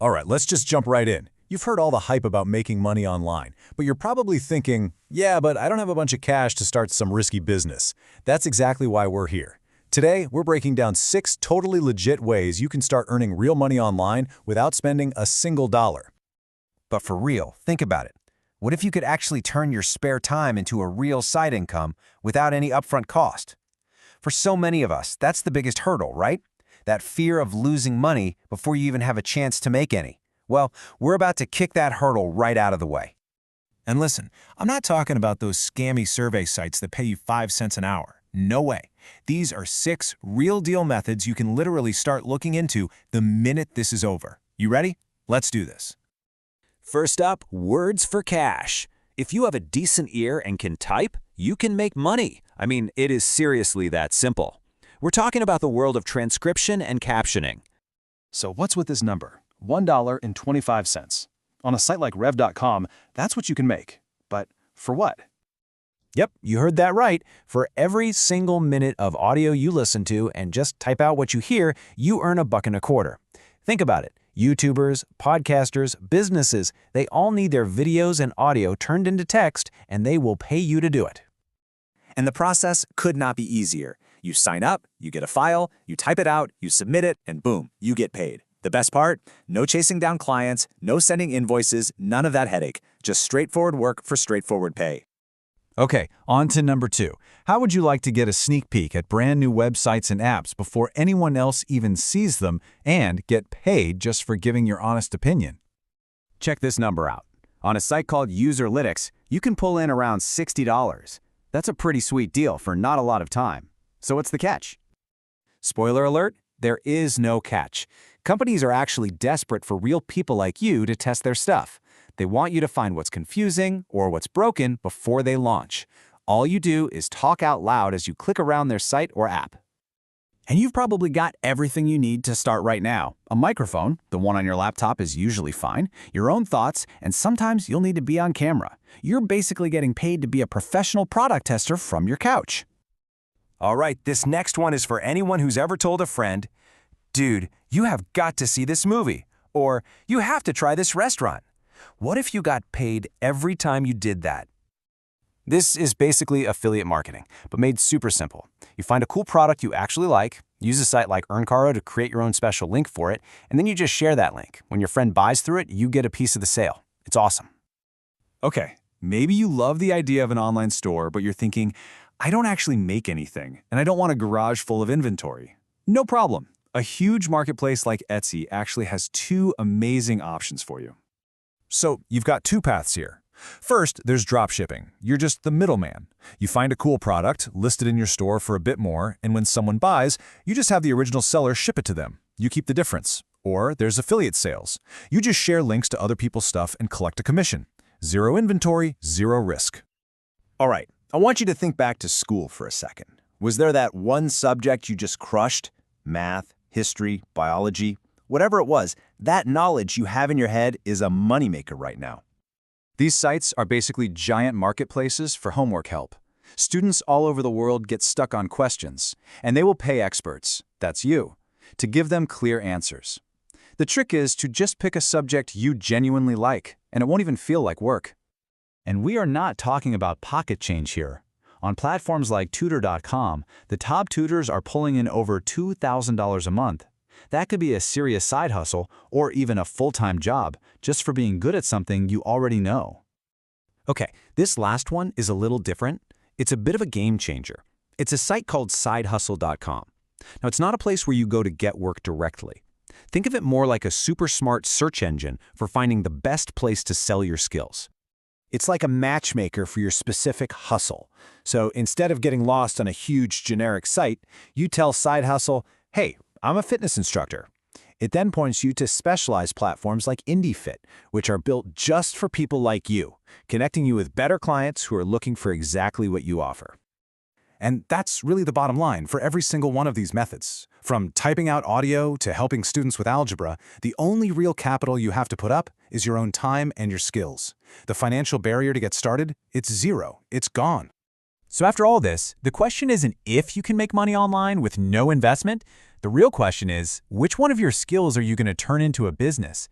All right, let's just jump right in. You've heard all the hype about making money online, but you're probably thinking, yeah, but I don't have a bunch of cash to start some risky business. That's exactly why we're here. Today, we're breaking down 6 totally legit ways you can start earning real money online without spending a single dollar. But for real, think about it. What if you could actually turn your spare time into a real side income without any upfront cost? For so many of us, that's the biggest hurdle, right? That fear of losing money before you even have a chance to make any. Well, we're about to kick that hurdle right out of the way. And listen, I'm not talking about those scammy survey sites that pay you 5 cents an hour. No way. These are 6 real-deal methods you can literally start looking into the minute this is over. You ready? Let's do this. First up, words for cash. If you have a decent ear and can type, you can make money. I mean, it is seriously that simple. We're talking about the world of transcription and captioning. So what's with this number? $1.25. On a site like rev.com, that's what you can make. But for what? Yep, you heard that right. For every single minute of audio you listen to and just type out what you hear, you earn $1.25. Think about it. YouTubers, podcasters, businesses, they all need their videos and audio turned into text, and they will pay you to do it. And the process could not be easier. You sign up, you get a file, you type it out, you submit it, and boom, you get paid. The best part? No chasing down clients, no sending invoices, none of that headache. Just straightforward work for straightforward pay. Okay, on to number 2. How would you like to get a sneak peek at brand new websites and apps before anyone else even sees them and get paid just for giving your honest opinion? Check this number out. On a site called Userlytics, you can pull in around $60. That's a pretty sweet deal for not a lot of time. So what's the catch? Spoiler alert, there is no catch. Companies are actually desperate for real people like you to test their stuff. They want you to find what's confusing or what's broken before they launch. All you do is talk out loud as you click around their site or app. And you've probably got everything you need to start right now. A microphone, the one on your laptop is usually fine, your own thoughts, and sometimes you'll need to be on camera. You're basically getting paid to be a professional product tester from your couch. All right, this next one is for anyone who's ever told a friend, "Dude, you have got to see this movie," or "You have to try this restaurant." What if you got paid every time you did that? This is basically affiliate marketing, but made super simple. You find a cool product you actually like, use a site like EarnCaro to create your own special link for it, and then you just share that link. When your friend buys through it, you get a piece of the sale. It's awesome. Okay, maybe you love the idea of an online store, but you're thinking, I don't actually make anything, and I don't want a garage full of inventory. No problem. A huge marketplace like Etsy actually has 2 amazing options for you. So you've got 2 paths here. First, there's dropshipping. You're just the middleman. You find a cool product, list it in your store for a bit more, and when someone buys, you just have the original seller ship it to them. You keep the difference. Or there's affiliate sales. You just share links to other people's stuff and collect a commission. 0 inventory, 0 risk. All right, I want you to think back to school for a second. Was there that one subject you just crushed? Math, history, biology, whatever it was, that knowledge you have in your head is a moneymaker right now. These sites are basically giant marketplaces for homework help. Students all over the world get stuck on questions, and they will pay experts, that's you, to give them clear answers. The trick is to just pick a subject you genuinely like, and it won't even feel like work. And we are not talking about pocket change here. On platforms like Tutor.com, the top tutors are pulling in over $2,000 a month. That could be a serious side hustle or even a full-time job just for being good at something you already know. Okay, this last one is a little different. It's a bit of a game changer. It's a site called sidehustle.com. Now, it's not a place where you go to get work directly. Think of it more like a super smart search engine for finding the best place to sell your skills. It's like a matchmaker for your specific hustle. So instead of getting lost on a huge generic site, you tell Side Hustle, hey, I'm a fitness instructor. It then points you to specialized platforms like IndieFit, which are built just for people like you, connecting you with better clients who are looking for exactly what you offer. And that's really the bottom line for every single one of these methods. From typing out audio to helping students with algebra, the only real capital you have to put up is your own time and your skills. The financial barrier to get started, it's 0. It's gone. So after all this, the question isn't if you can make money online with no investment. The real question is, which one of your skills are you going to turn into a business?